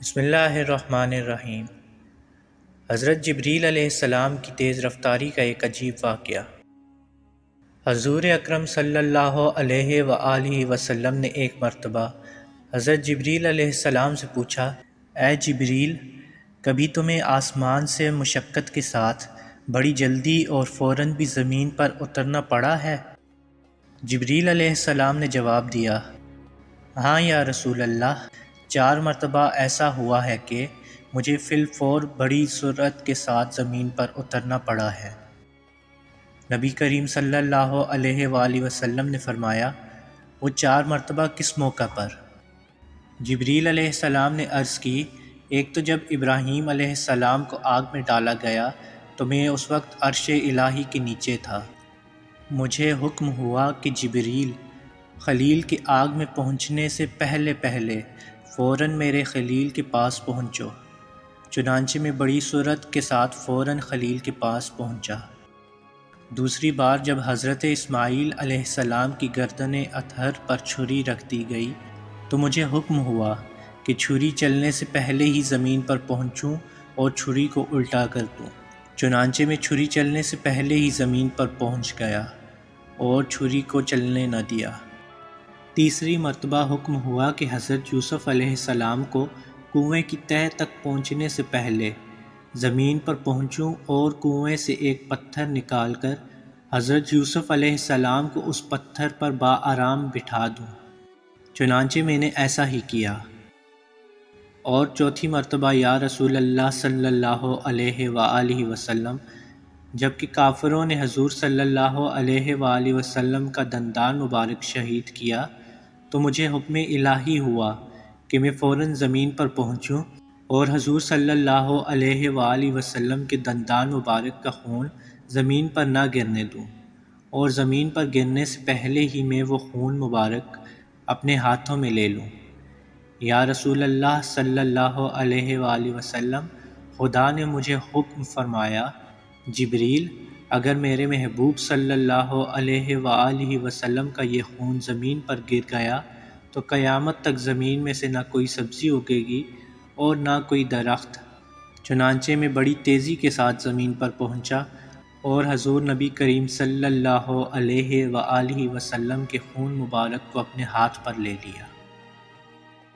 بسم اللہ الرحمن الرحیم۔ حضرت جبریل علیہ السلام کی تیز رفتاری کا ایک عجیب واقعہ۔ حضور اکرم صلی اللہ علیہ وآلہ وسلم نے ایک مرتبہ حضرت جبریل علیہ السلام سے پوچھا، اے جبریل، کبھی تمہیں آسمان سے مشقت کے ساتھ بڑی جلدی اور فوراً بھی زمین پر اترنا پڑا ہے؟ جبریل علیہ السلام نے جواب دیا، ہاں یا رسول اللہ، 4 مرتبہ ایسا ہوا ہے کہ مجھے فی الفور بڑی سرعت کے ساتھ زمین پر اترنا پڑا ہے۔ نبی کریم صلی اللہ علیہ وآلہ وسلم نے فرمایا، وہ 4 مرتبہ کس موقع پر؟ جبریل علیہ السلام نے عرض کی، ایک تو جب ابراہیم علیہ السلام کو آگ میں ڈالا گیا تو میں اس وقت عرش الہی کے نیچے تھا۔ مجھے حکم ہوا کہ جبریل، خلیل کی آگ میں پہنچنے سے پہلے فوراً میرے خلیل کے پاس پہنچو۔ چنانچہ میں بڑی سرعت کے ساتھ فوراً خلیل کے پاس پہنچا۔ دوسری بار جب حضرت اسماعیل علیہ السلام کی گردن اطہر پر چھری رکھ دی گئی تو مجھے حکم ہوا کہ چھری چلنے سے پہلے ہی زمین پر پہنچوں اور چھری کو الٹا کر دوں۔ چنانچہ میں چھری چلنے سے پہلے ہی زمین پر پہنچ گیا اور چھری کو چلنے نہ دیا۔ تیسری مرتبہ حکم ہوا کہ حضرت یوسف علیہ السلام کو کنویں کی تہہ تک پہنچنے سے پہلے زمین پر پہنچوں اور کنویں سے ایک پتھر نکال کر حضرت یوسف علیہ السلام کو اس پتھر پر بآرام بٹھا دوں۔ چنانچہ میں نے ایسا ہی کیا۔ اور چوتھی مرتبہ یا رسول اللہ صلی اللہ علیہ وآلہ وسلم، جبکہ کافروں نے حضور صلی اللہ علیہ وآلہ وسلم کا دندان مبارک شہید کیا تو مجھے حکم الہی ہوا کہ میں فوراً زمین پر پہنچوں اور حضور صلی اللہ علیہ وآلہ وسلم کے دندان مبارک کا خون زمین پر نہ گرنے دوں، اور زمین پر گرنے سے پہلے ہی میں وہ خون مبارک اپنے ہاتھوں میں لے لوں۔ یا رسول اللہ صلی اللہ علیہ وآلہ وسلم، خدا نے مجھے حکم فرمایا، جبریل، اگر میرے محبوب صلی اللہ علیہ وآلہ وسلم کا یہ خون زمین پر گر گیا تو قیامت تک زمین میں سے نہ کوئی سبزی اگے گی اور نہ کوئی درخت۔ چنانچہ میں بڑی تیزی کے ساتھ زمین پر پہنچا اور حضور نبی کریم صلی اللہ علیہ وآلہ وسلم کے خون مبارک کو اپنے ہاتھ پر لے لیا۔